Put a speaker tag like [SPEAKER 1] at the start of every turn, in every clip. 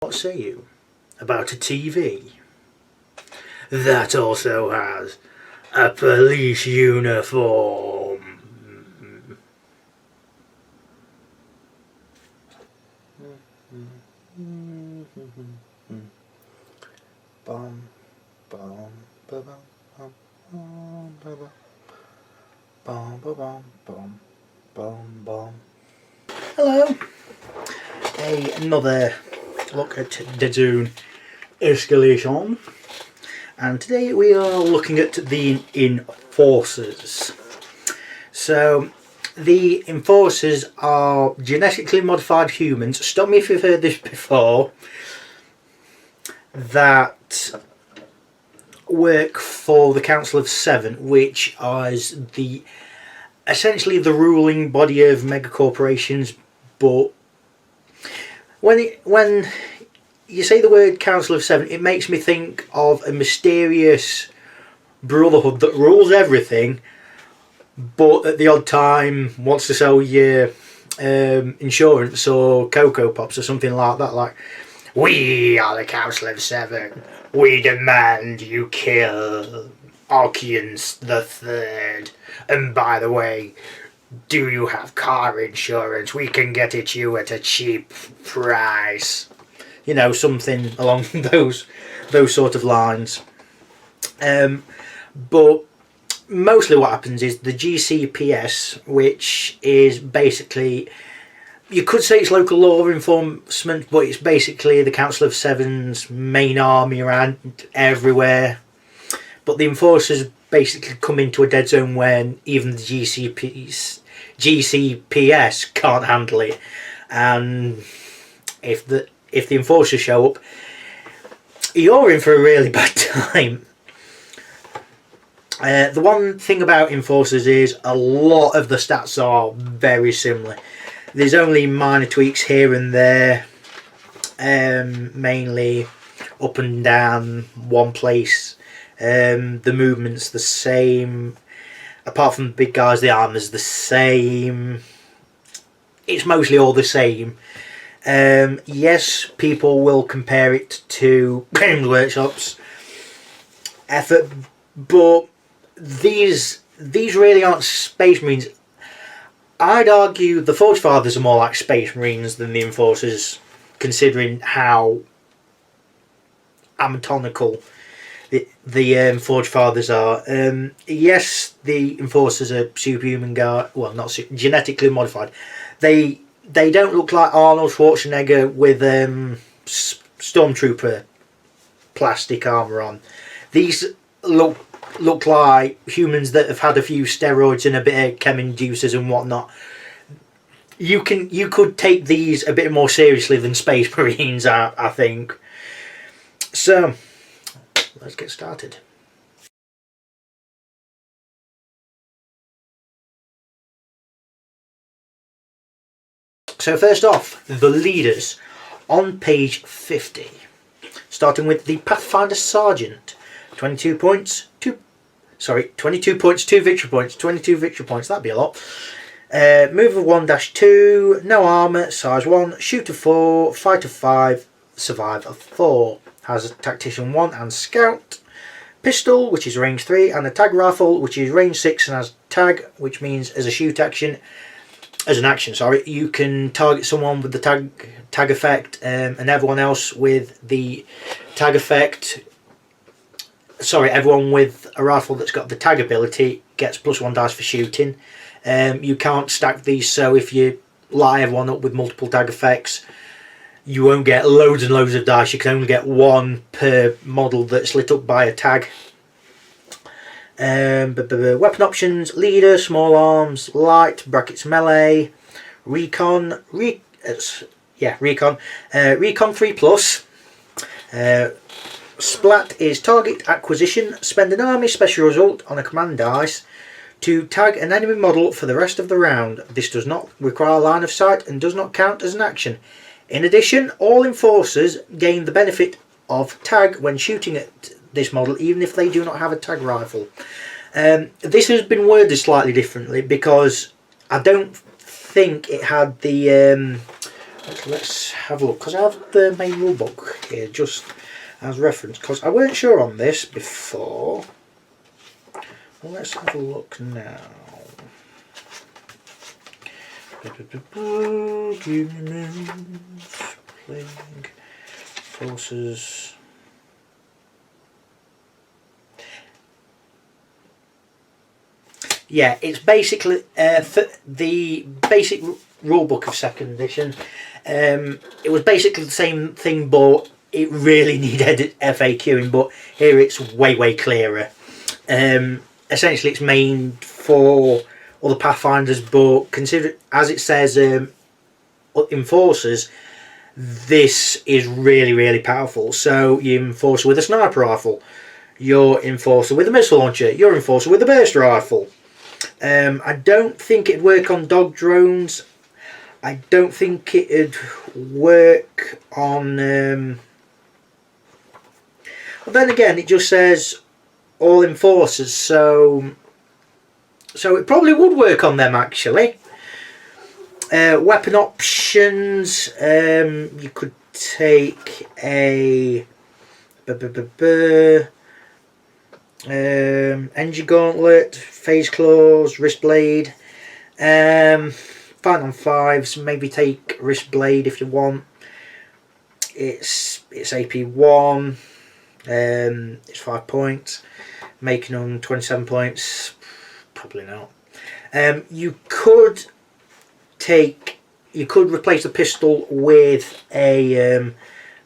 [SPEAKER 1] What say you about a TV that also has a police uniform? Bum, bum, bum, bum, bum, bum, bum, bum, bum, bum, bum. Hello. Another look at Deadzone Escalation, and today we are looking at the Enforcers. So the Enforcers are genetically modified humans, stop me if you've heard this before, that work for the Council of Seven, which is essentially the ruling body of megacorporations. But when you say the word Council of Seven, it makes me think of a mysterious brotherhood that rules everything, but at the odd time wants to sell you insurance or Cocoa Pops or something like that. Like, we are the Council of Seven. We demand you kill Archeans the Third. And by the way, do you have car insurance? We can get it you at a cheap price. You know, something along those sort of lines. But mostly what happens is the GCPS, which is basically, you could say it's local law enforcement, but it's basically the Council of Seven's main army around everywhere. But the Enforcers basically come into a dead zone when even the GCPS can't handle it, and if the Enforcers show up, you're in for a really bad time. The one thing about Enforcers is a lot of the stats are very similar. There's only minor tweaks here and there, mainly up and down one place. The movement's the same. Apart from the big guys, the armor's the same. It's mostly all the same. Yes, people will compare it to Games Workshop's effort, but these really aren't Space Marines. I'd argue the Forge Fathers are more like Space Marines than the Enforcers, considering how anatomical the Forge Fathers are. Yes, the Enforcers are superhuman guard. Well, not genetically modified. They don't look like Arnold Schwarzenegger with Stormtrooper plastic armor on. These look like humans that have had a few steroids and a bit of chem inducers and whatnot. You could take these a bit more seriously than Space Marines, I think. So let's get started. So first off, the leaders on page 50. Starting with the Pathfinder Sergeant. 22 points, 2 victory points, 22 victory points, that'd be a lot. Move of 1-2, no armour, size 1, shoot of 4, fight of 5, survive of 4. Has a tactician 1 and scout. Pistol, which is range 3, and a tag rifle, which is range 6 and has tag, which means as an action, you can target someone with the tag effect, and everyone else with the tag effect. Everyone with a rifle that's got the tag ability gets +1 dice for shooting. You can't stack these, so if you lie everyone up with multiple tag effects, you won't get loads and loads of dice. You can only get 1 per model that's lit up by a tag. Weapon options: leader, small arms, light (melee), recon 3+. Splat is target acquisition. Spend an army special result on a command dice to tag an enemy model for the rest of the round. This does not require line of sight and does not count as an action. In addition, all Enforcers gain the benefit of tag when shooting at this model, even if they do not have a tag rifle. This has been worded slightly differently because I don't think it had the let's have a look, because I have the main rulebook here just as reference, because I weren't sure on this before. Well, let's have a look now. Playing forces. Yeah, it's basically the basic rulebook of 2nd edition. It was basically the same thing, but it really needed FAQing. But here it's way clearer. Essentially, it's made for other Pathfinders, but consider, as it says, Enforcers, this is really powerful. So you Enforcer with a sniper rifle, your Enforcer with a missile launcher, your Enforcer with a burst rifle. I don't think it'd work on dog drones. I don't think it'd work on... Well, then again, it just says all Enforcers, so it probably would work on them, actually. Weapon options, you could take a Energy Gauntlet, Phase Claws, Wrist Blade. 5 on 5s, maybe take Wrist Blade if you want. It's AP1, it's 5 points, making them 27 points. Probably not. You could replace the pistol with a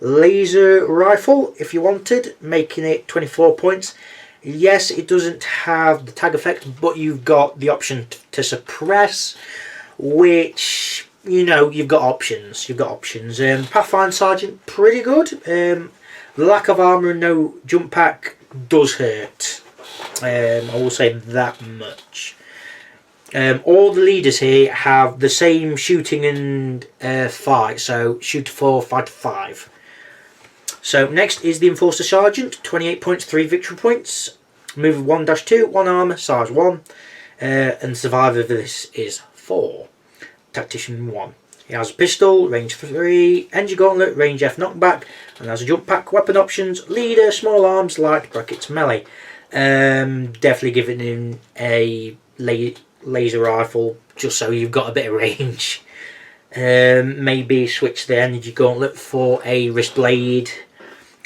[SPEAKER 1] laser rifle if you wanted, making it 24 points. Yes, it doesn't have the tag effect, but you've got the option to suppress, which, you know, you've got options. Pathfinder Sergeant, pretty good. The lack of armour and no jump pack does hurt. I will say that much. All the leaders here have the same shooting and fight, so shoot to 4, fight to 5. So next is the Enforcer Sergeant, 28 points, 3 victory points, move 1-2, 1 armour, size 1, and survivor of this is 4. Tactician 1. He has a pistol, range 3, Energy Gauntlet, range F knockback, and has a jump pack. Weapon options, leader, small arms, light, brackets, melee. Definitely giving him a laser rifle just so you've got a bit of range. Maybe switch the Energy Gauntlet for a Wrist Blade.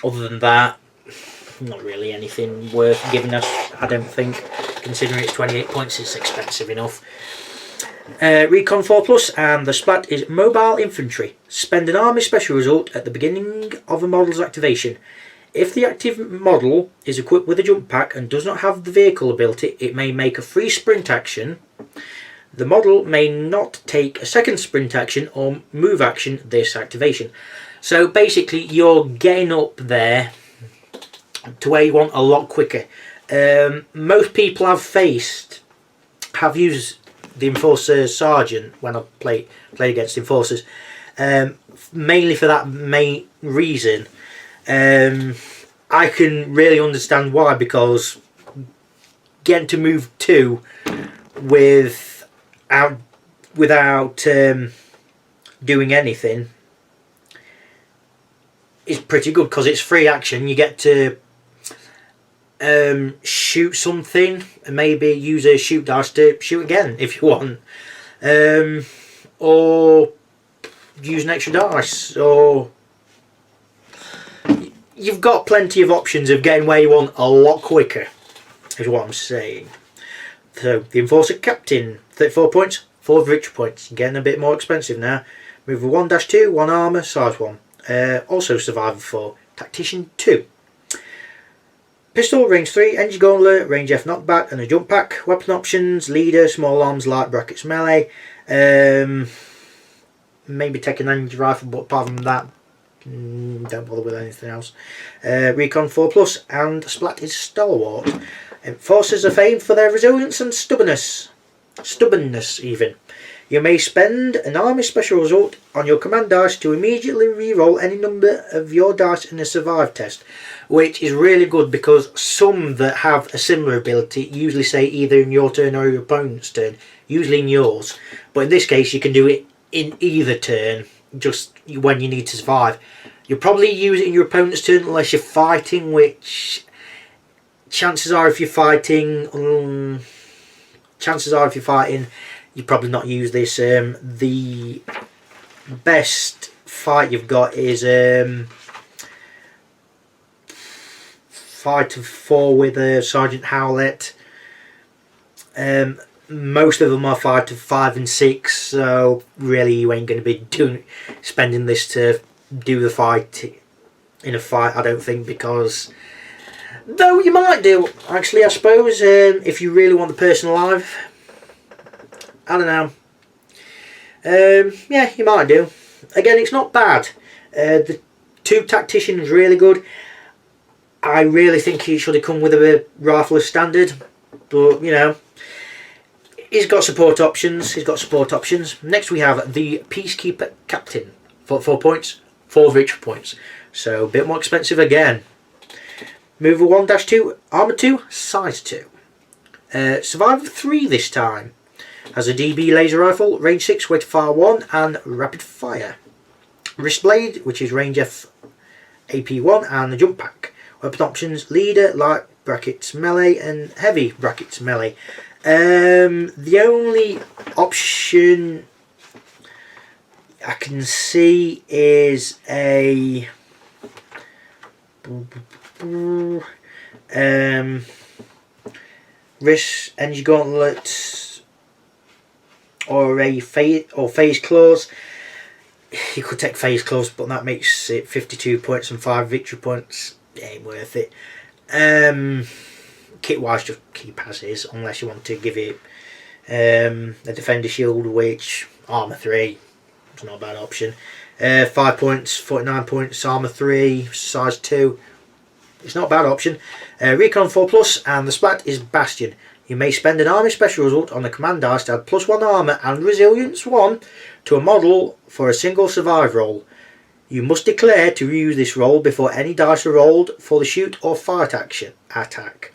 [SPEAKER 1] Other than that, not really anything worth giving us, I don't think. Considering it's 28 points, it's expensive enough. Recon 4+, and the splat is Mobile Infantry. Spend an army special result at the beginning of a model's activation. If the active model is equipped with a jump pack and does not have the vehicle ability, it may make a free sprint action. The model may not take a second sprint action or move action this activation. So basically you're getting up there to where you want a lot quicker. Most people have used the Enforcer Sergeant when I play against Enforcers, mainly for that main reason. I can really understand why, because getting to move 2 without doing anything is pretty good, because it's free action. You get to shoot something and maybe use a shoot dice to shoot again if you want, or use an extra dice, or you've got plenty of options of getting where you want a lot quicker, is what I'm saying. So the Enforcer Captain, 34 points, 4 victory points, getting a bit more expensive now. Move 1-2, 1 armour, size 1. Also survivor 4. Tactician 2. Pistol, range 3, Energy Gauntlet, range F knockback, and a jump pack. Weapon options, leader, small arms, light, brackets, melee. Maybe take an energy rifle, but apart from that, don't bother with anything else. Recon 4+, and splat is Stalwart. Enforcers are famed for their resilience and stubbornness even. You may spend an army special result on your command dice to immediately re-roll any number of your dice in a survive test, which is really good, because some that have a similar ability usually say either in your turn or your opponent's turn, usually in yours, but in this case you can do it in either turn, just when you need to survive. You'll probably use it in your opponent's turn unless you're fighting, which chances are if you're fighting, you probably not use this. The best fight you've got is 5 to 4 with Sergeant Howlett. Most of them are 5 to 5 and 6, so really you ain't going to be spending this to do the fight in a fight, I don't think, because though you might do, actually, I suppose, if you really want the person alive. I don't know. Yeah, you might do. Again, it's not bad. The 2 tactician is really good. I really think he should have come with a rifle as standard, but you know, he's got support options. Next we have the Peacekeeper Captain for 4 points, 4 victory points. So a bit more expensive again. Mover 1-2, Armour 2, Size 2. Survivor 3 this time. Has a DB laser rifle, range 6, weight fire 1, and rapid fire. Wrist blade, which is range F, AP 1, and the jump pack. Weapon options: leader, light brackets melee, and heavy brackets melee. The only option I can see is a wrist energy gauntlet or a phase clause. You could take phase clause, but that makes it 52 points and 5 victory points. It ain't worth it. Kit wise, just keep as is, unless you want to give it a defender shield, which armor 3 is not a bad option. 5 points, 49 points, armor 3, size 2. It's not a bad option. Recon 4+, and the splat is Bastion. You may spend an army special result on the command dice to add +1 armor and resilience 1 to a model for a single survive roll. You must declare to reuse this roll before any dice are rolled for the shoot or fight attack.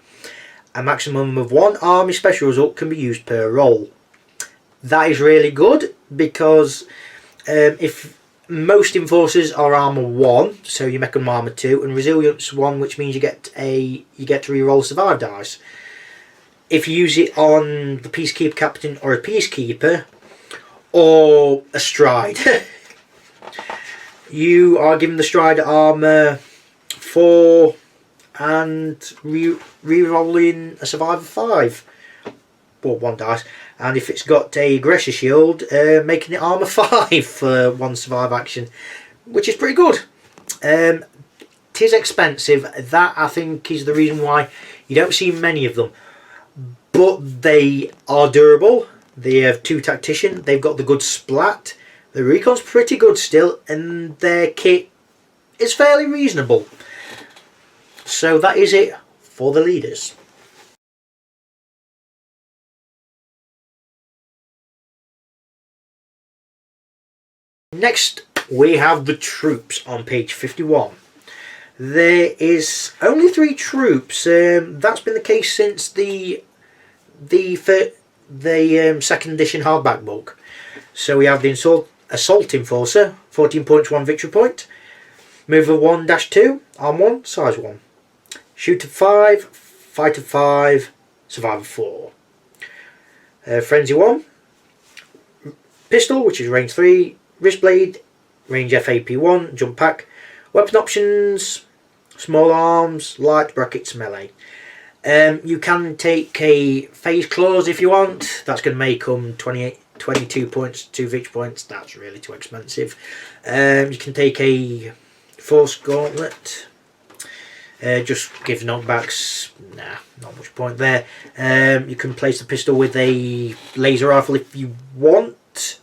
[SPEAKER 1] A maximum of 1 army special result can be used per roll. That is really good because if most enforcers are armor 1, so you make them armor 2, and resilience 1, which means you get to re-roll survive dice. If you use it on the Peacekeeper Captain or a Peacekeeper or a Stride, you are given the Stride armor 4 and re-rolling a survivor 5 or 1 dice, and if it's got a aggressor shield, making it armor 5 for 1 survive action, which is pretty good. Tis expensive. That I think is the reason why you don't see many of them, but they are durable. They have 2 tactician. They've got the good splat. The recon's pretty good still, and their kit is fairly reasonable. So that is it for the leaders. Next we have the troops on page 51. There is only 3 troops. That's been the case since the second edition hardback book. So we have the Assault Enforcer, 14 points, 1 victory point. Mover 1-2, Arm 1, Size 1. Shooter 5, Fighter 5, Survivor 4. Frenzy 1. Pistol, which is range 3. Wrist blade, range FAP 1, jump pack. Weapon options: small arms, light brackets melee. You can take a phase clause if you want. That's going to make them 22 points, 2 victory points. That's really too expensive. You can take a force gauntlet. Just give knockbacks. Nah, not much point there. You can place the pistol with a laser rifle if you want.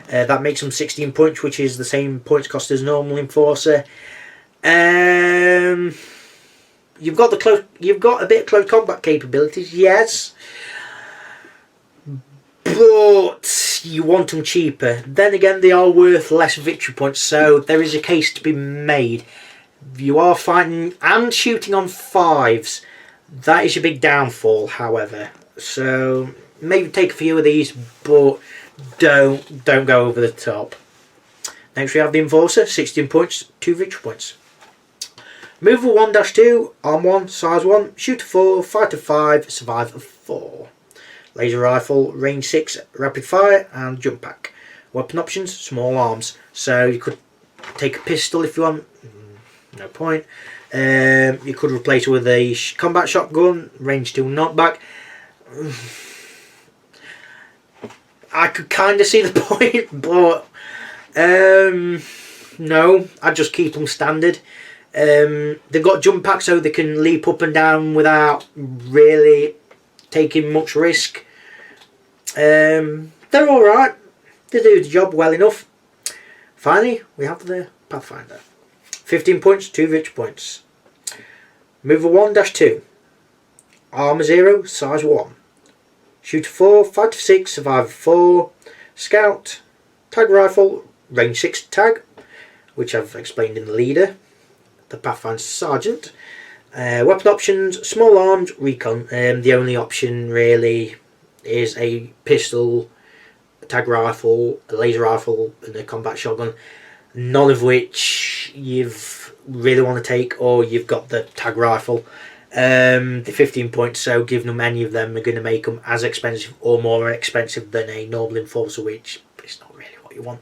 [SPEAKER 1] That makes them 16 points, which is the same points cost as normal enforcer. You've got a bit of close combat capabilities, yes, but you want them cheaper. Then again, they are worth less victory points, so there is a case to be made. You are fighting and shooting on 5s. That is your big downfall, however. So maybe take a few of these, but don't go over the top. Next we have the Enforcer, 16 points, 2 victory points. Mover 1-2, arm 1, size 1, shooter 4, fighter 5, survive 4. Laser rifle, range 6, rapid fire, and jump pack. Weapon options, small arms. So you could take a pistol if you want, no point. You could replace it with a combat shotgun, range 2 knockback. I could kind of see the point, but no, I'd just keep them standard. They've got jump packs so they can leap up and down without really taking much risk. They're alright, they do the job well enough. Finally, we have the Pathfinder. 15 points, 2 victory points. Mover 1-2. Armor 0, size 1. Shooter 4, fighter 6, survivor 4. Scout, tag rifle, range 6 tag, which I've explained in the leader. The Pathfinder Sergeant. Weapon options, small arms, recon. The only option really is a pistol, a tag rifle, a laser rifle, and a combat shotgun. None of which you've really want to take, or you've got the tag rifle. The 15 points, so giving them any of them are going to make them as expensive or more expensive than a normal Enforcer, which is not really what you want.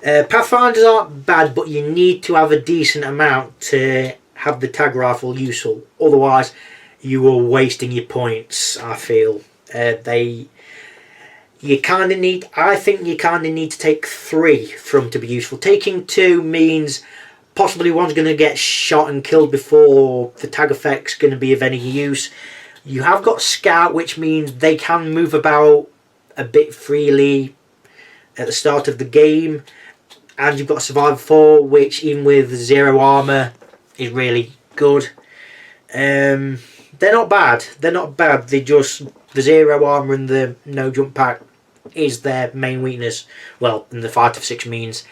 [SPEAKER 1] Pathfinders aren't bad, but you need to have a decent amount to have the tag rifle useful. Otherwise, you are wasting your points, I feel. You kind of need, I think you kind of need to take 3 for them to be useful. Taking 2 means possibly one's going to get shot and killed before the tag effect's going to be of any use. You have got Scout, which means they can move about a bit freely at the start of the game. And you've got Survivor 4, which even with 0 armour is really good. They're not bad. They're not bad. They just, the 0 armour and the no jump pack is their main weakness. Well, and the fighter 6 means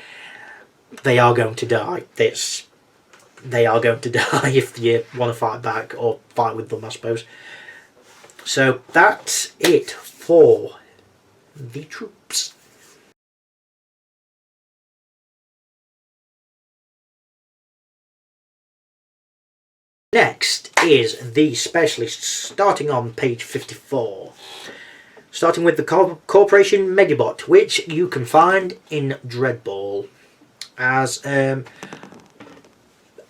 [SPEAKER 1] they are going to die. They are going to die if you want to fight back or fight with them, I suppose. So that's it for the troops. Next is the specialists, starting on page 54. Starting with the Corporation Megabot, which you can find in Dreadball. As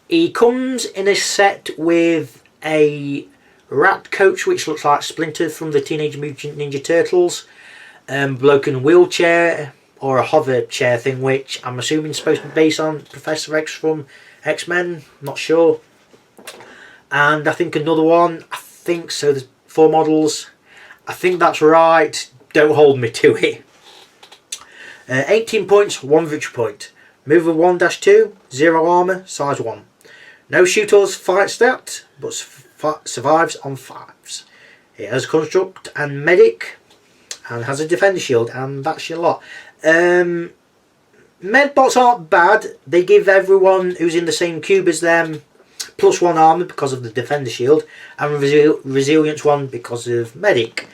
[SPEAKER 1] he comes in a set with a rat coach, which looks like Splinter from the Teenage Mutant Ninja Turtles, bloke in a wheelchair or a hover chair thing, which I'm assuming is supposed to be based on Professor X from X-Men, not sure. And I think another one, I think so, there's 4 models, I think that's right, don't hold me to it. 18 points, 1 victory point. Mover 1-2, 0 armour, size 1. No shooters fight stat, but survives on 5s. It has construct and medic, and has a defender shield, and that's your lot. Medbots aren't bad. They give everyone who's in the same cube as them +1 armour because of the defender shield, and resilience 1 because of medic.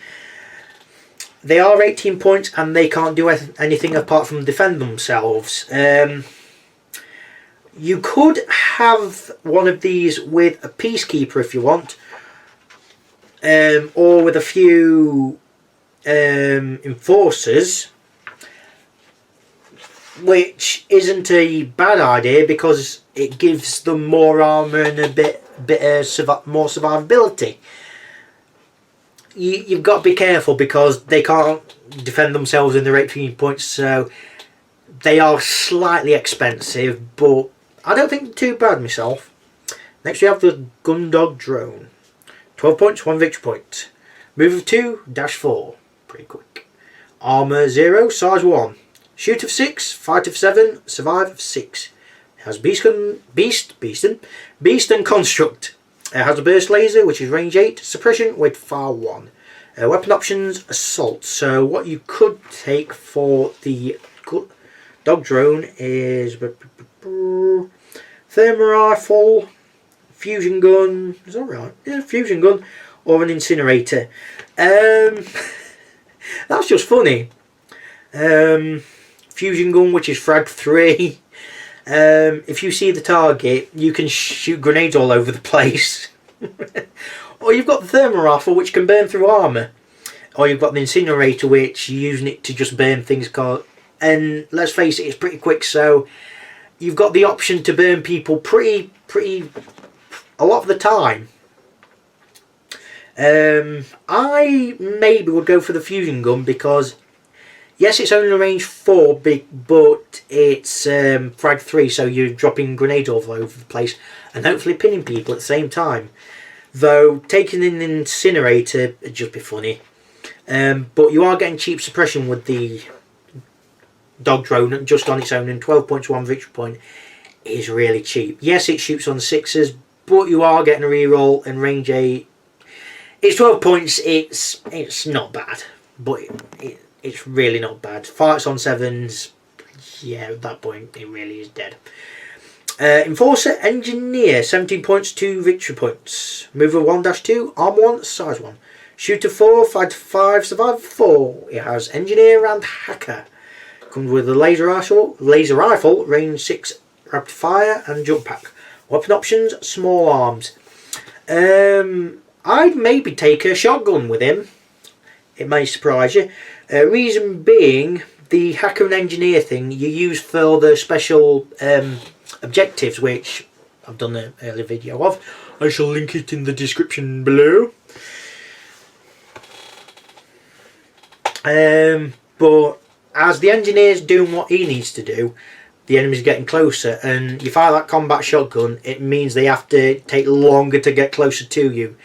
[SPEAKER 1] They are 18 points and they can't do anything apart from defend themselves. You could have one of these with a Peacekeeper if you want, or with a few Enforcers, which isn't a bad idea because it gives them more armour and a bit more survivability. You've got to be careful because they can't defend themselves in their 18 points, so they are slightly expensive, but I don't think they're too bad myself. Next we have the Gundog Drone. 12 points, 1 victory point. Move of 2-4. Pretty quick. Armour 0, size 1. Shoot of 6, fight of 7, survive of 6. It has beast and construct. It has a burst laser, which is range 8, suppression, weight far 1. Weapon options, assault. So what you could take for the dog drone is thermal rifle, fusion gun. Is that right? Yeah, fusion gun, or an incinerator. That's just funny. Fusion fusion gun, which is frag 3. If you see the target, you can shoot grenades all over the place. Or you've got the thermal rifle, which can burn through armour. Or you've got the incinerator, which you're using it to just burn things. And let's face it, it's pretty quick, so you've got the option to burn people pretty a lot of the time. I maybe would go for the fusion gun because yes, it's only range 4 but it's frag 3, so you're dropping grenades all over the place and hopefully pinning people at the same time. Though taking an incinerator would just be funny. But you are getting cheap suppression with the dog drone just on its own, and 12 points 1 victory point is really cheap. Yes, it shoots on 6s, but you are getting a reroll and range 8. It's 12 points, it's not bad, but it's really not bad. Fights on 7s, yeah, at that point it really is dead. Enforcer Engineer, 17 points, 2 victory points. Mover 1-2, Arm 1, Size 1. Shooter 4, Fighter 5, Survivor 4. It has Engineer and Hacker. Comes with a laser rifle, range 6, rapid fire and jump pack. Weapon options, small arms. I'd maybe take a shotgun with him. It may surprise you. Reason being, the Hacker and Engineer thing you use for the special objectives, which I've done an early video of. I shall link it in the description below. But as the engineer's doing what he needs to do, the enemy's getting closer, and you fire that combat shotgun, it means they have to take longer to get closer to you.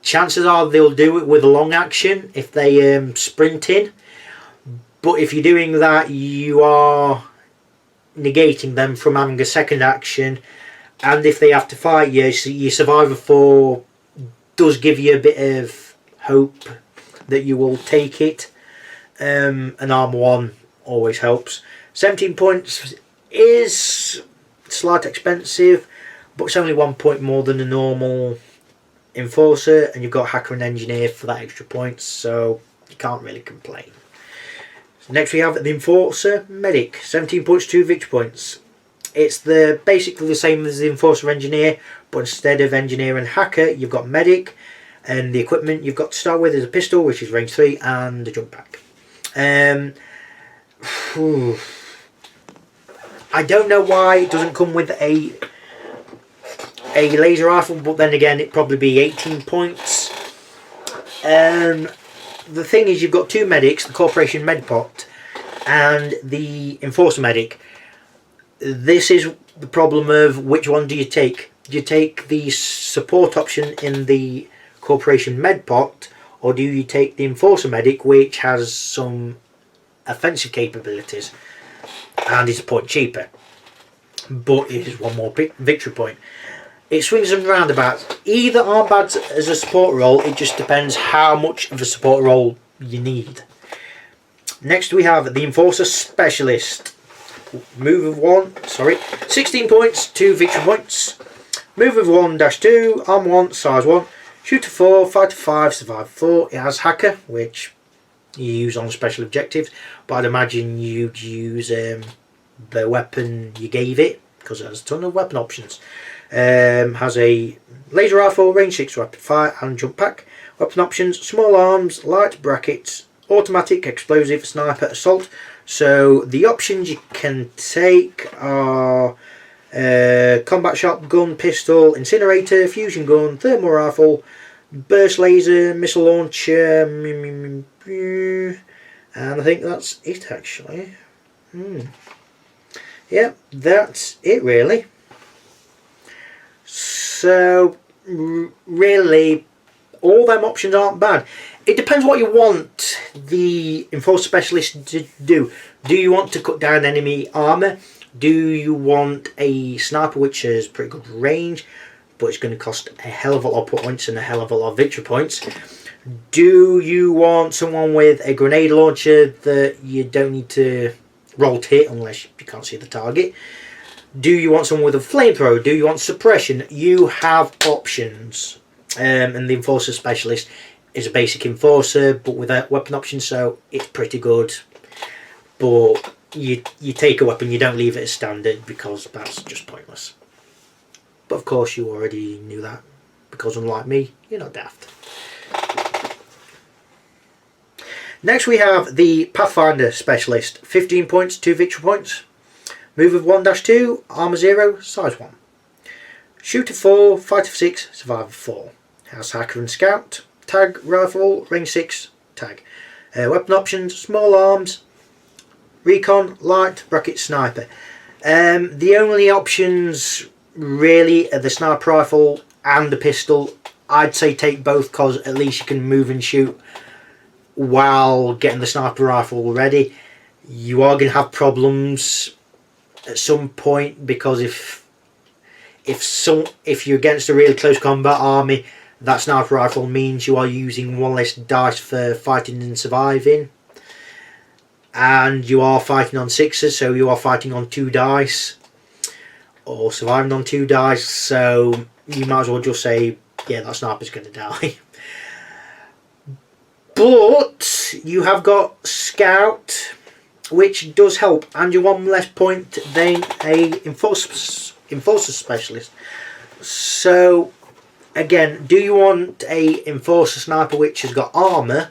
[SPEAKER 1] Chances are they'll do it with a long action if they sprint in, but if you're doing that, you are negating them from having a second action, and if they have to fight you, your Survivor 4 does give you a bit of hope that you will take it. An Arm 1 always helps. 17 points is slightly expensive, but it's only 1 point more than a normal Enforcer, and you've got Hacker and Engineer for that extra points, so you can't really complain. So next we have the Enforcer Medic, 17 points, 2 victory points. It's basically the same as the Enforcer Engineer, but instead of Engineer and Hacker, you've got Medic, and the equipment you've got to start with is a pistol, which is range 3, and a jump pack. I don't know why it doesn't come with a laser rifle, but then again it'd probably be 18 points. The thing is, you've got 2 medics, the Corporation Medpot and the Enforcer Medic. This is the problem of which one do you take. Do you take the support option in the Corporation Medpot, or do you take the Enforcer Medic, which has some offensive capabilities and is a point cheaper, but it is 1 more victory point? It swings and roundabouts. Either aren't bad as a support role, it just depends how much of a support role you need. Next we have the Enforcer Specialist. Move of 1, 16 points, 2 victory points. Move of 1-2, Arm 1, Size 1. Shooter 4, Fighter 5, Survivor 4. It has Hacker, which you use on special objectives, but I'd imagine you'd use the weapon you gave it, because it has a ton of weapon options. Has a laser rifle, range 6, rapid fire and jump pack. Weapon options, small arms, light brackets, automatic, explosive, sniper, assault. So the options you can take are combat shotgun, pistol, incinerator, fusion gun, thermal rifle, burst laser, missile launcher, and I think that's it actually. Yeah, that's it really. So really, all them options aren't bad. It depends what you want the Enforcer Specialist to do. Do you want to cut down enemy armour? Do you want a sniper which has pretty good range, but it's going to cost a hell of a lot of points and a hell of a lot of victory points? Do you want someone with a grenade launcher that you don't need to roll to hit unless you can't see the target? Do you want someone with a flamethrower? Do you want suppression? You have options. And the Enforcer Specialist is a basic Enforcer, but with a weapon option, so it's pretty good. But you take a weapon, you don't leave it as standard, because that's just pointless. But of course you already knew that, because unlike me, you're not daft. Next we have the Pathfinder Specialist. 15 points, 2 victory points. Move of 1-2, armour 0, size 1. Shoot of 4, fight of 6, survive of 4. Has Hacker and Scout. Tag, Rifle, range 6, tag. Weapon options, small arms, recon, light, bracket, sniper. The only options really are the sniper rifle and the pistol. I'd say take both, because at least you can move and shoot while getting the sniper rifle ready. You are going to have problems at some point, because if you're against a really close combat army, that sniper rifle means you are using 1 less dice for fighting and surviving, and you are fighting on 6s, so you are fighting on 2 dice or surviving on 2 dice, so you might as well just say, yeah, that sniper's going to die. But you have got Scout, which does help, and you're 1 less point than a Enforcer Specialist. So again, do you want a Enforcer Sniper which has got armour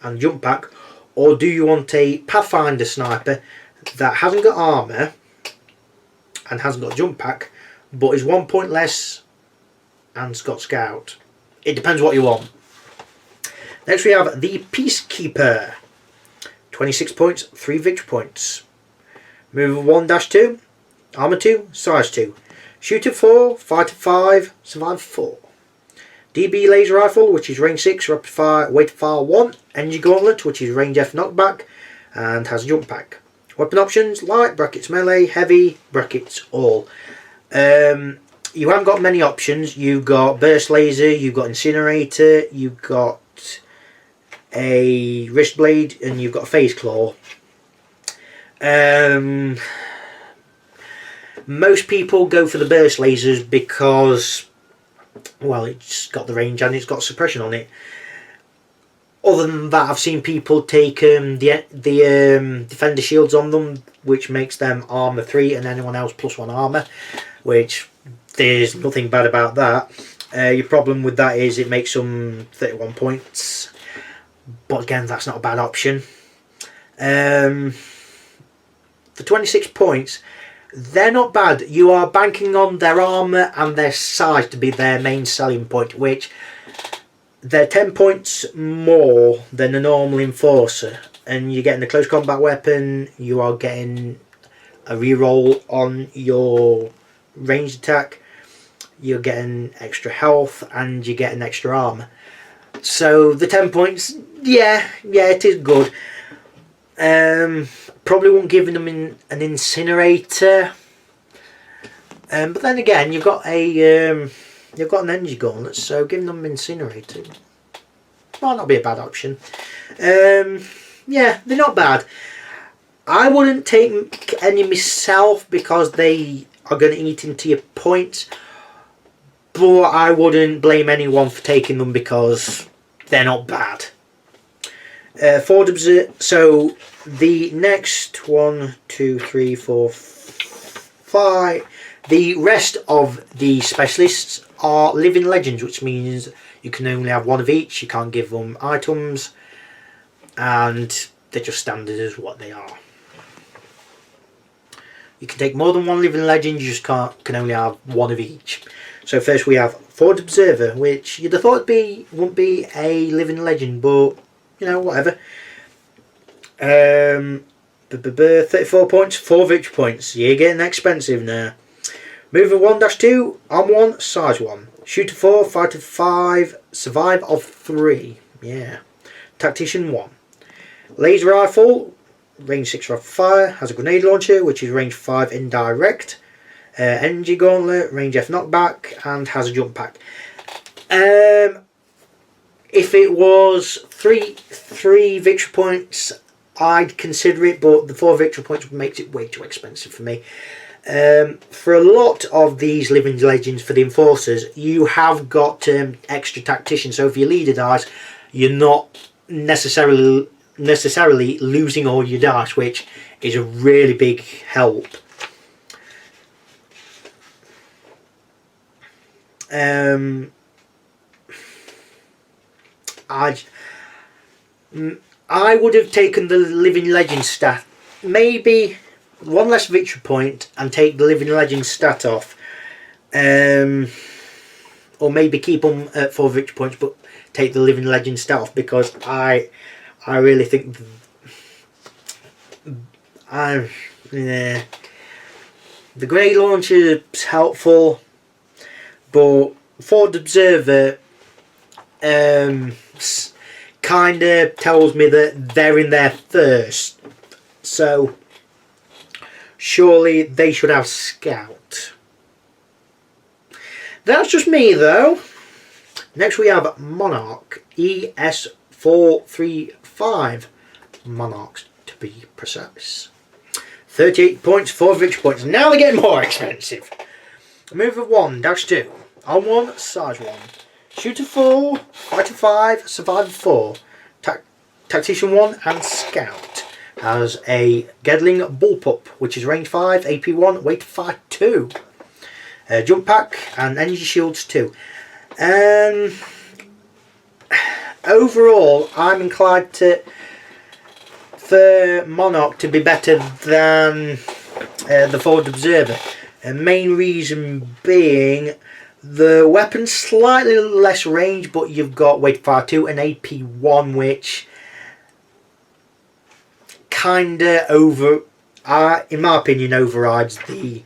[SPEAKER 1] and jump pack, or do you want a Pathfinder Sniper that hasn't got armour and hasn't got jump pack, but is 1 point less and's got Scout? It depends what you want. Next we have the Peacekeeper. 26 points, 3 victory points. Move of 1-2, armour 2, size 2. Shoot of 4, fight of 5, survive 4. DB laser rifle, which is range 6, rapid fire, weight of fire 1. Energy gauntlet, which is range F knockback and has a jump pack. Weapon options, light, brackets melee, heavy, brackets all. You haven't got many options. You've got burst laser, you've got incinerator, you've got a wrist blade, and you've got a phase claw. Most people go for the burst lasers because, well, it's got the range and it's got suppression on it. Other than that, I've seen people take the defender shields on them, which makes them armour 3 and anyone else +1 armour, which there's nothing bad about that. Your problem with that is it makes them 31 points, but again, that's not a bad option. For 26 points, they're not bad. You are banking on their armour and their size to be their main selling point, which they're 10 points more than a normal Enforcer, and you're getting a close combat weapon, you are getting a reroll on your ranged attack, you're getting extra health, and you're getting extra armour. So the 10 points, yeah, it is good. Probably won't give them an incinerator, but then again, you've got an energy gauntlet, so giving them incinerator might not be a bad option. Yeah, they're not bad. I wouldn't take any myself because they are going to eat into your points, but I wouldn't blame anyone for taking them because they're not bad. So the next 1, 2, 3, 4, 5. The rest of the specialists are living legends, which means you can only have 1 of each. You can't give them items, and they're just standard as what they are. You can take more than 1 living legend, you just can only have 1 of each. So first we have Forward Observer, which you'd have thought wouldn't be a living legend, but you know, whatever. 34 points, 4 victory points. You're getting expensive now. Move of 1-2, arm 1, size 1. Shoot of 4, fight of 5, survive of 3. Yeah. Tactician 1. Laser rifle, range 6 rapid fire, has a grenade launcher, which is range 5 indirect. Energy gauntlet, range F knockback, and has a jump pack. If it was three victory points, I'd consider it, but the 4 victory points makes it way too expensive for me. For a lot of these living legends, for the Enforcers, you have got extra tacticians, so if your leader dies, you're not necessarily necessarily losing all your dice, which is a really big help. I would have taken the Living Legend stat, maybe one less victory point, and take the Living Legend stat off, or maybe keep them at 4 victory points but take the Living Legend stat off, because I really think the Grey Launcher is helpful, but Forward Observer kind of tells me that they're in there first, so surely they should have Scout. That's just me though. Next we have Monarch, ES435 Monarchs to be precise. 38 points, 4 victory points. Now they're getting more expensive. Move of 1, dash 2. On 1, size 1. Shooter 4, Fighter 5, Survivor 4. Tactician 1 and Scout. Has a Gedling Bullpup, which is range 5, AP 1, weight 5, 2. Jump pack and energy shields 2. Overall, I'm inclined for Monarch to be better than the Forward Observer. Main reason being the weapon's slightly less range, but you've got weight 5, 2 and AP 1, which kinda in my opinion, overrides the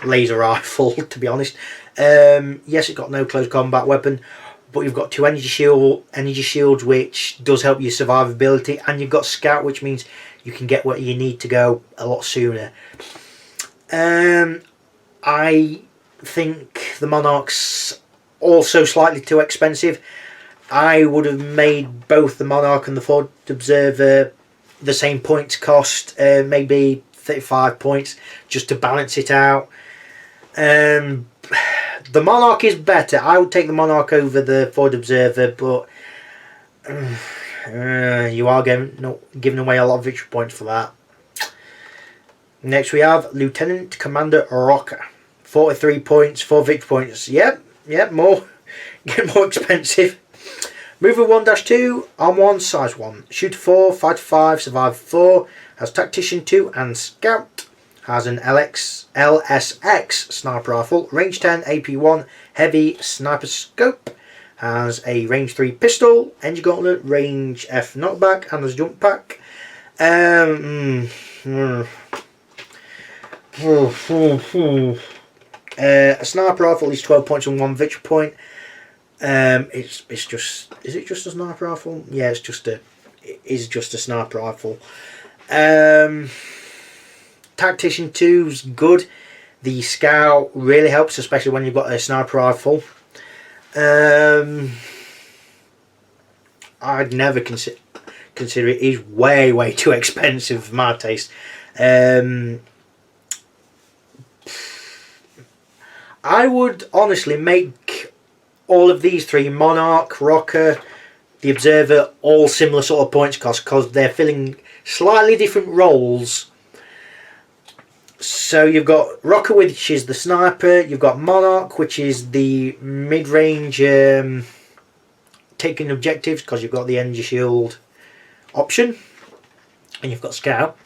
[SPEAKER 1] laser rifle, to be honest. Yes, it's got no close combat weapon, but you've got 2 energy shields, which does help your survivability, and you've got Scout, which means you can get where you need to go a lot sooner. I think the Monarch's also slightly too expensive. I would have made both the Monarch and the Forward Observer the same points cost, maybe 35 points, just to balance it out. The Monarch is better. I would take the Monarch over the Forward Observer, but you are giving away a lot of victory points for that. Next we have Lieutenant Commander Rocker. 43 points, 4 victory points. Yep, more. Get more expensive. Mover 1-2, Arm 1, Size 1. Shooter 4, Fighter 5, Survivor 4. Has Tactician 2 and Scout. Has an LSX Sniper Rifle. Range 10, AP 1, Heavy Sniper Scope. Has a range 3 pistol. Energy Gauntlet, range F knockback. And has Jump Pack. A Sniper Rifle is 12 points and 1 victory point. Is it just a Sniper Rifle? Yeah, it is just a Sniper Rifle. Tactician 2 is good. The Scout really helps, especially when you've got a Sniper Rifle. I'd never consider it. Is way too expensive for my taste. I would honestly make all of these three, Monarch, Rocker, the Observer, all similar sort of points cost, because they're filling slightly different roles. So you've got Rocker, which is the sniper. You've got Monarch, which is the mid-range taking objectives, because you've got the energy shield option. And you've got Scout.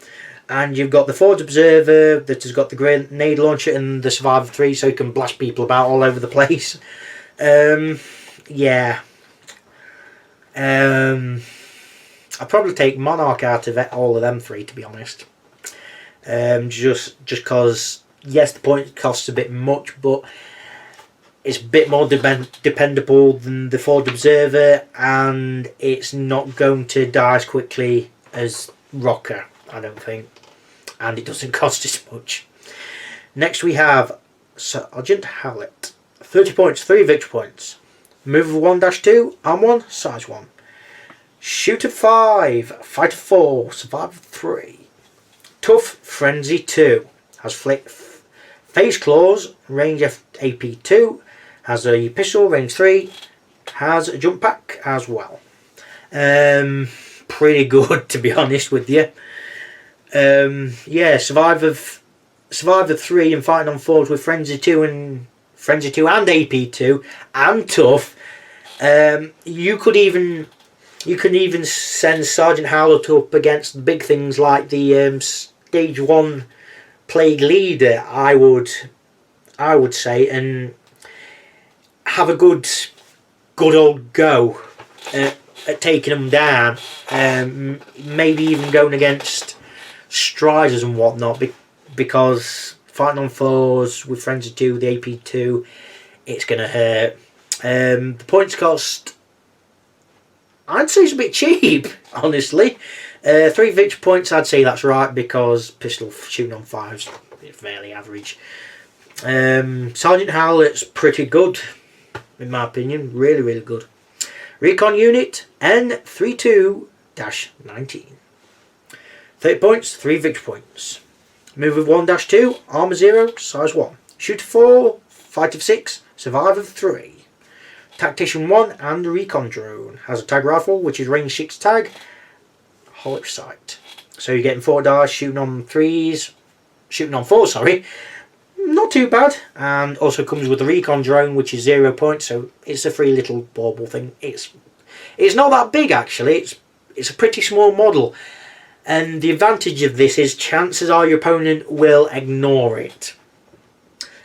[SPEAKER 1] And you've got the Forward Observer that has got the grenade launcher and the Survivor 3, so you can blast people about all over the place. Yeah. I'd probably take Monarch out of all of them three, to be honest. Just because, yes, the point costs a bit much, but it's a bit more dependable than the Forward Observer, and it's not going to die as quickly as Rocker, I don't think. And it doesn't cost as much. Next we have Sergeant Howlett. 30 points, 3 victory points. Mover 1-2, Arm 1, Size 1. Shooter 5, Fighter 4, Survivor 3. Tough Frenzy 2. Has Phase Claws, range AP 2. Has a pistol, range 3. Has a jump pack as well. pretty good, to be honest with you. Yeah, Survivor 3 and Fighting on Fours with Frenzy 2 and AP2 and Tough. You could even send Sergeant Howlett up against big things like the Stage 1 Plague Leader, I would say, and have a good old go at taking them down. Maybe even going against Striders and whatnot, because Fighting on Fours with Frenzy 2, the AP2, it's going to hurt. The points cost, I'd say it's a bit cheap, honestly. 3 victory points, I'd say that's right, because pistol shooting on 5's fairly average. Sergeant Howlett's pretty good, in my opinion. Really, really good. Recon unit N32-19. 30 points, 3 victory points. Move of 1-2, Armour 0, Size 1. Shooter 4, Fighter 6, Survivor 3. Tactician 1 and Recon Drone. Has a tag rifle, which is range 6 tag. Holic sight. So you're getting 4 dice, shooting on 4s, sorry. Not too bad. And also comes with the Recon Drone, which is 0 points, so it's a free little bauble thing. It's not that big, actually. It's a pretty small model. And the advantage of this is chances are your opponent will ignore it.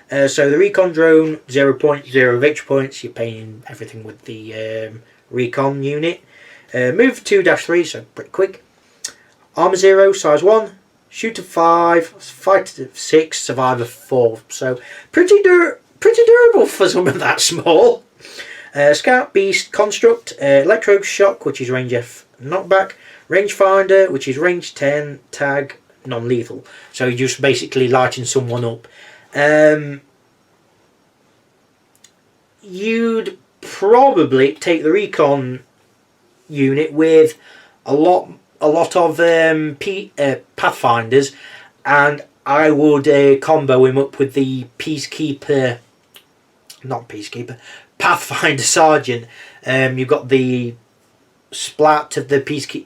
[SPEAKER 1] So the Recon Drone, 0 points, 0 victory points. You're paying everything with the Recon unit. Move 2-3, so pretty quick. Armour 0, Size 1. Shooter 5, Fighter 6, Survivor 4. So pretty durable for something that small. Scout, Beast, Construct, Electroshock, which is range F knockback. Rangefinder, which is range 10, tag, non-lethal. So you're just basically lighting someone up. You'd probably take the Recon unit with a lot of Pathfinders, and I would combo him up with the Pathfinder Sergeant. You've got the splat of the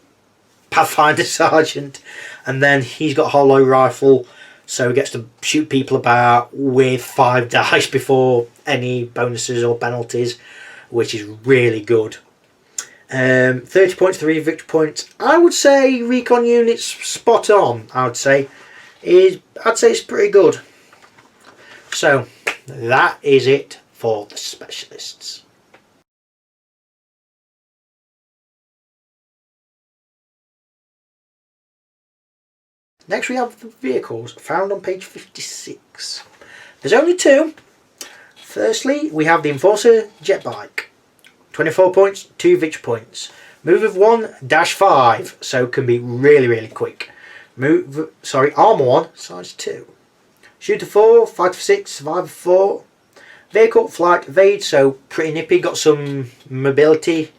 [SPEAKER 1] Pathfinder Sergeant, and then he's got a hollow rifle, so he gets to shoot people about with 5 dice before any bonuses or penalties, which is really good. 30 points, 3 victory points. I would say Recon unit's spot on. I'd say it's pretty good. So that is it for the specialists. Next we have the vehicles found on page 56. There's only 2. Firstly, we have the Enforcer Jet Bike. 24 points, 2 victory points. Move of 1-5, so can be really, really quick. Armour 1, Size 2. Shooter 4, Fighter 6, Survivor 4. Vehicle, Flight, Evade, so pretty nippy. Got some mobility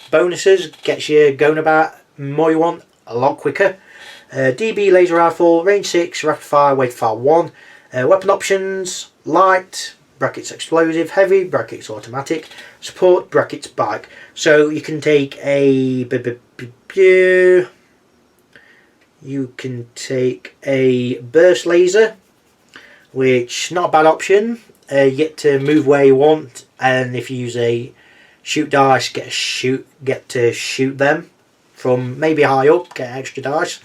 [SPEAKER 1] bonuses, gets you going about more you want a lot quicker. DB laser rifle, range 6, rapid fire, weight fire 1. Weapon options, light, brackets explosive, heavy, brackets automatic, support, brackets bike. So you can take a burst laser, which not a bad option. You get to move where you want, and if you use a shoot dice, get to shoot them from maybe high up, get extra dice.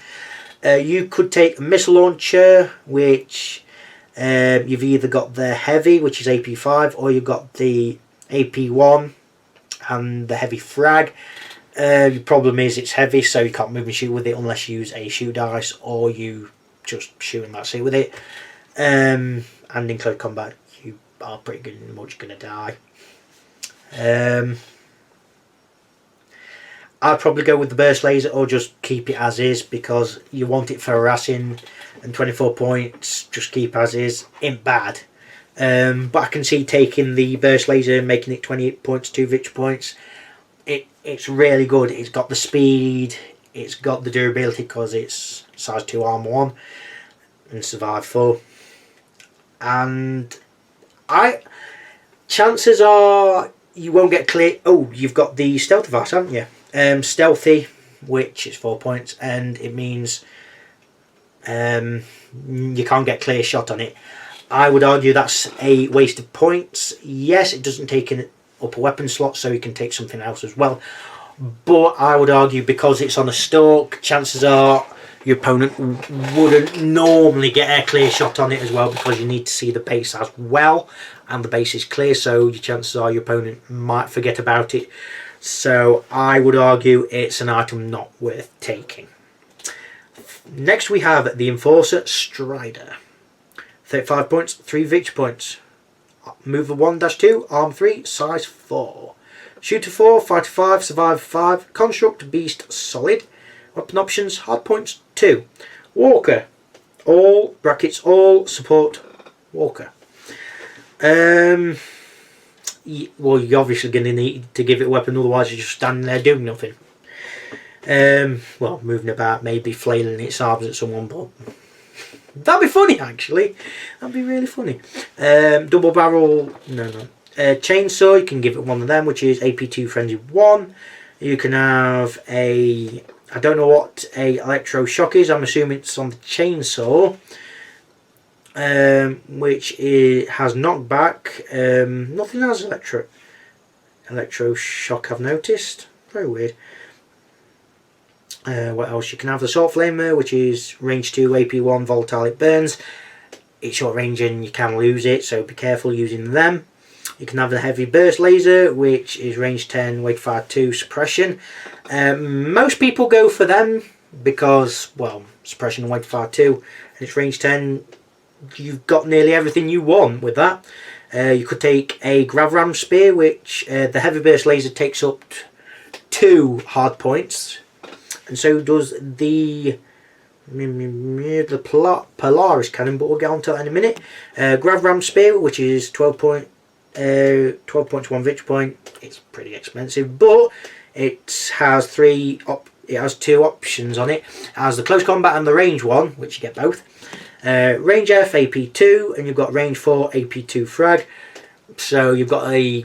[SPEAKER 1] You could take a missile launcher, which you've either got the heavy, which is AP5, or you've got the AP1 and the heavy frag. The problem is it's heavy, so you can't move and shoot with it unless you use a shoot dice, or you just shoot and that's it with it. And in close combat, you are pretty much going to die. I'd probably go with the burst laser, or just keep it as is, because you want it for harassing, and 24 points, just keep as is, ain't bad. But I can see taking the burst laser and making it 28 points, 2 victory points. It's really good. It's got the speed, it's got the durability because it's size 2 armor 1 and survive 4. And chances are you won't get clear. Oh, you've got the stealth device, haven't you? Stealthy, which is 4 points, and it means you can't get clear shot on it. I would argue that's a waste of points. Yes, it doesn't take an upper weapon slot, so you can take something else as well. But I would argue because it's on a stalk, chances are your opponent wouldn't normally get a clear shot on it as well, because you need to see the base as well, and the base is clear, so your chances are your opponent might forget about it. So I would argue it's an item not worth taking. Next we have the Enforcer Strider. 35 points, 3 victory points. Mover 1-2, arm 3, size 4. Shooter 4, fighter 5, survivor 5, construct, beast, solid. Weapon options, hard points 2. Walker, all, brackets all, support, walker. Well, you're obviously going to need to give it a weapon, otherwise you're just standing there doing nothing. Well, moving about, maybe flailing its arms at someone, but that'd be funny actually. That'd be really funny. Double barrel, no. Chainsaw, you can give it one of them, which is AP2 frenzy 1. You can have a, I don't know what a electroshock is, I'm assuming it's on the chainsaw, which has knockback. Nothing has electroshock, I've noticed. Very weird. What else? You can have the Salt Flamer, which is range 2, AP1, volatile, it burns. It's short range and you can lose it, so be careful using them. You can have the Heavy Burst Laser, which is range 10, weight 5, 2, suppression. Most people go for them because, well, suppression and weight 5, 2, and it's range 10. You've got nearly everything you want with that. You could take a Grav Ram Spear, which the Heavy Burst Laser takes up 2 hard points, and so does the Polaris Cannon, but we'll get on to that in a minute. Grav Ram Spear, which is 12 points, 1 victory point. It's pretty expensive, but it has 2 options on it. It has the close combat and the range one, which you get both. Range F AP2, and you've got range 4 AP2 frag. So you've got a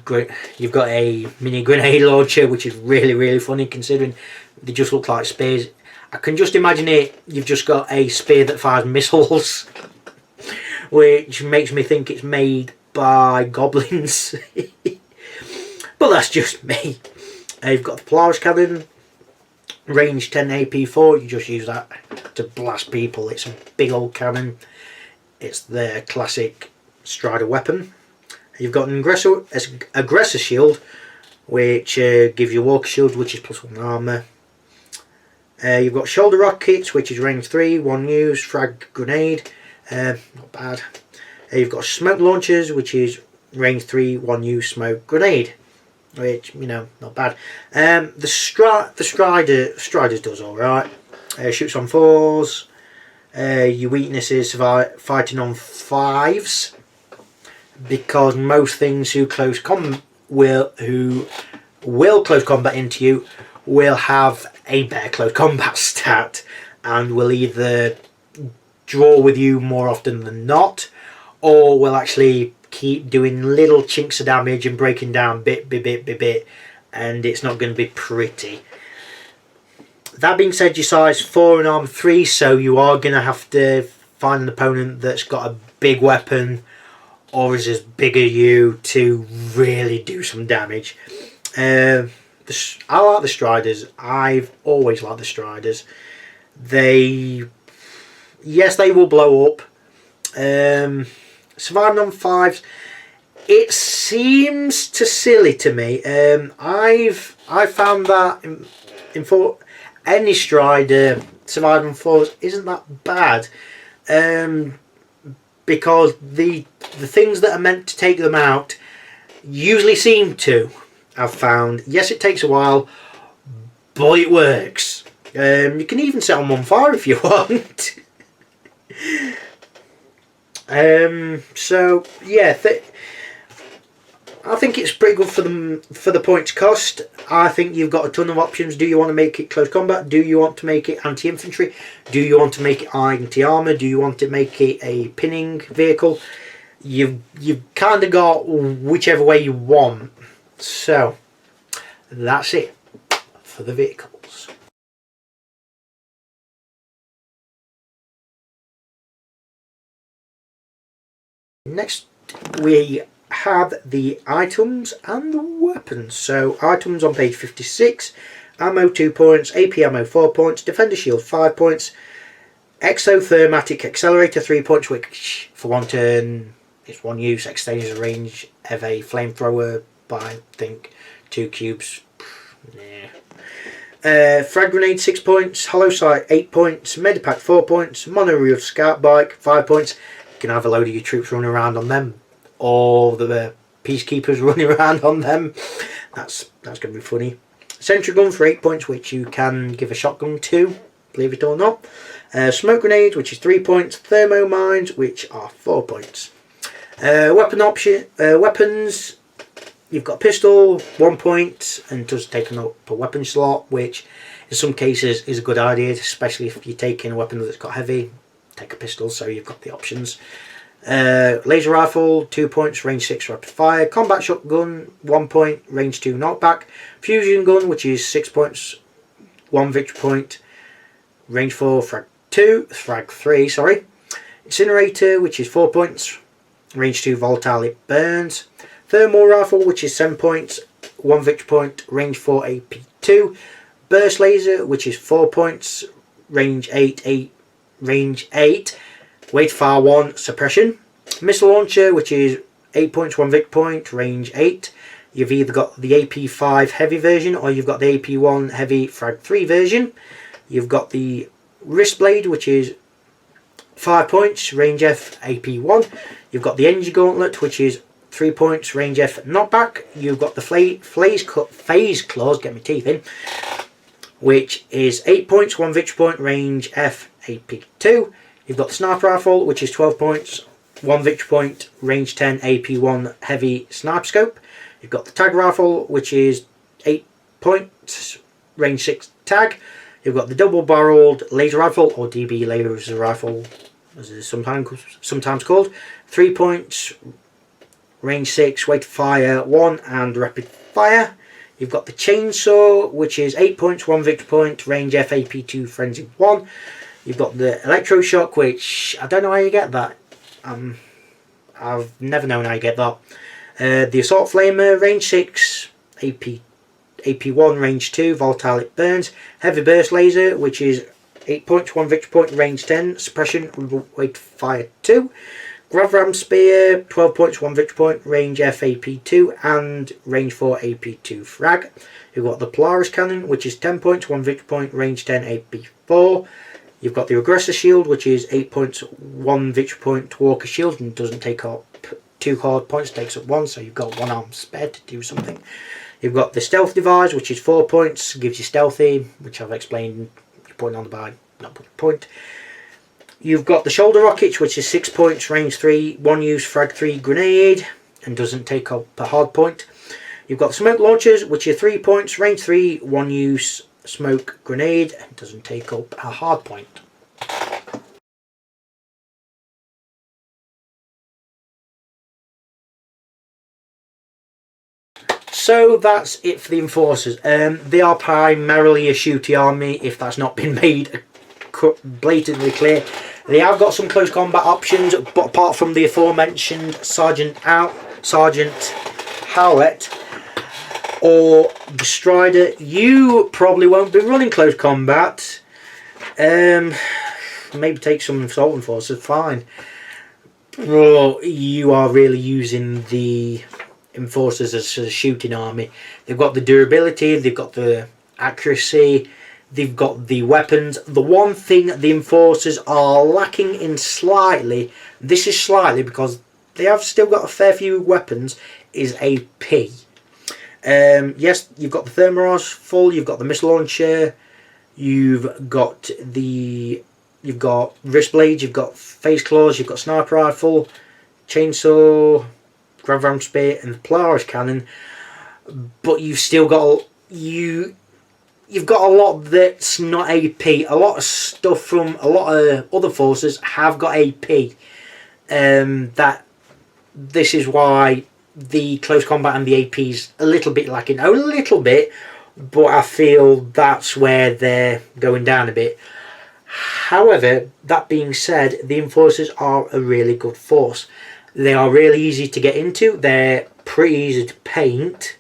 [SPEAKER 1] mini grenade launcher, which is really funny considering they just look like spears. I can just imagine it. You've just got a spear that fires missiles, which makes me think it's made by goblins. But that's just me. You've got the Polaris Cannon, range 10 AP4. You just use that to blast people. It's a big old cannon. It's the classic Strider weapon. You've got an aggressor shield, which gives you a walker shield, which is +1 armor. You've got shoulder rockets, which is range 3, 1 use, frag grenade, not bad. You've got smoke launchers, which is range 3, 1 use, smoke grenade, which, you know, not bad. The Strider does alright. Shoots on 4s. Your weakness is fighting on 5s, because most things who will close combat into you will have a better close combat stat and will either draw with you more often than not, or will actually keep doing little chinks of damage and breaking down bit, and it's not going to be pretty. That being said, you're size 4 and arm 3, so you are going to have to find an opponent that's got a big weapon or is as big as you to really do some damage. I like the Striders. I've always liked the Striders. Yes, they will blow up. Surviving on 5s, it seems too silly to me. I've found that in any Strider surviving on 4s isn't that bad. Because the things that are meant to take them out usually seem to, I've found. Yes, it takes a while, but it works. You can even set them on fire if you want. So yeah, I think it's pretty good for the points cost. I think you've got a ton of options. Do you want to make it close combat? Do you want to make it anti-infantry? Do you want to make it anti-armor? Do you want to make it a pinning vehicle? You've kind of got whichever way you want. So that's it for the vehicles. Next we have the items and the weapons. So items on page 56, ammo 2 points, AP ammo 4 points, defender shield 5 points, exothermatic accelerator 3 points, which for one turn is 1 use, extends the range of a flamethrower by I think 2 cubes. Frag grenade 6 points, hollow sight 8 points, medipack 4 points, monorail scout bike 5 points. You can have a load of your troops running around on them, or the peacekeepers running around on them. That's going to be funny. Sentry gun for 8 points, which you can give a shotgun to, believe it or not. Smoke grenade, which is 3 points. Thermo mines, which are 4 points. Weapons. You've got a pistol, 1 point, and does take up a weapon slot, which in some cases is a good idea, especially if you're taking a weapon that's got heavy. Take a pistol, so you've got the options. Laser rifle 2 points, range 6 rapid fire. Combat shotgun 1 point, range 2 knockback. Fusion gun, which is 6 points, 1 victory point, range 4 frag 3. Sorry. Incinerator, which is 4 points, range 2 volatile, it burns. Thermal rifle, which is 7 points, 1 victory point, range 4 AP2. Burst laser, which is 4 points, range 8, weight fire 1, suppression. Missile launcher, which is 8 points, 1 victory point, range 8. You've either got the AP5 heavy version or you've got the AP1 heavy frag 3 version. You've got the wrist blade, which is 5 points, range F AP1. You've got the energy gauntlet, which is 3 points, range F knockback. You've got the phase claws, get my teeth in, which is 8 points, 1 victory point, range F AP2. You've got the sniper rifle, which is 12 points, 1 victory point, range 10 AP1 heavy sniper scope. You've got the tag rifle, which is 8 points, range 6 tag. You've got the double barreled laser rifle, or DB laser rifle as it is sometimes called. 3 points, range 6, weight fire 1 and rapid fire. You've got the chainsaw, which is 8 points, 1 victory point, range F AP2 frenzy 1. You've got the electroshock, which I don't know how you get that. I've never known how you get that. The assault flamer, range 6, AP1, range 2, volatile, it burns. Heavy burst laser, which is 8 points, 1 victory point, range 10, suppression, weight fire 2. Gravram spear, 12 points, 1 victory point, range F AP2 and range 4 AP2 frag. You've got the Polaris cannon, which is 10 points, 1 victory point, range 10 AP4. You've got the aggressor shield, which is 8 points, 1 victory point, walker shield, and doesn't take up 2 hard points, takes up 1, so you've got 1 arm spare to do something. You've got the stealth device, which is 4 points, gives you stealthy, which I've explained, you're putting on the bar, not putting a point. You've got the shoulder rockets, which is 6 points, range 3, 1 use frag 3 grenade, and doesn't take up a hard point. You've got smoke launchers, which are 3 points, range 3, 1 use smoke grenade, and doesn't take up a hard point. So that's it for the enforcers. They are primarily a shooty army, if that's not been made blatantly clear. They have got some close combat options, but apart from the aforementioned Sergeant Howlett or the Strider, you probably won't be running close combat. Maybe take some assault enforcers, fine. Well, you are really using the enforcers as a shooting army. They've got the durability, they've got the accuracy, they've got the weapons. The one thing the enforcers are lacking in slightly, this is slightly because they have still got a fair few weapons, is AP. Yes, you've got the thermal rifle, you've got the missile launcher, you've got wrist blades, you've got phase claws, you've got sniper rifle, chainsaw, Gravram spear, and the Polaris cannon. But you've still got you've got a lot that's not AP. A lot of stuff from a lot of other forces have got AP. That this is why the close combat and the AP's a little bit lacking. A little bit, but I feel that's where they're going down a bit. However, that being said, the Enforcers are a really good force. They are really easy to get into. They're pretty easy to paint.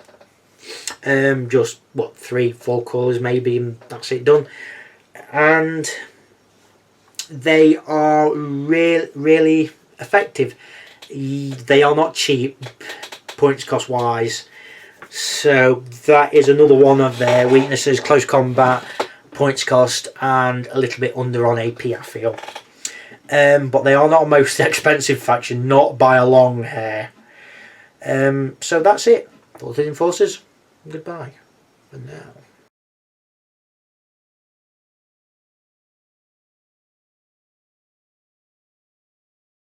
[SPEAKER 1] Just what, 3-4 colours maybe, and that's it done. And they are really effective. They are not cheap, points cost wise. So that is another one of their weaknesses: close combat, points cost, and a little bit under on AP, I feel. But they are not a most expensive faction, not by a long hair. So that's it. Bulletin Enforcers, goodbye for now.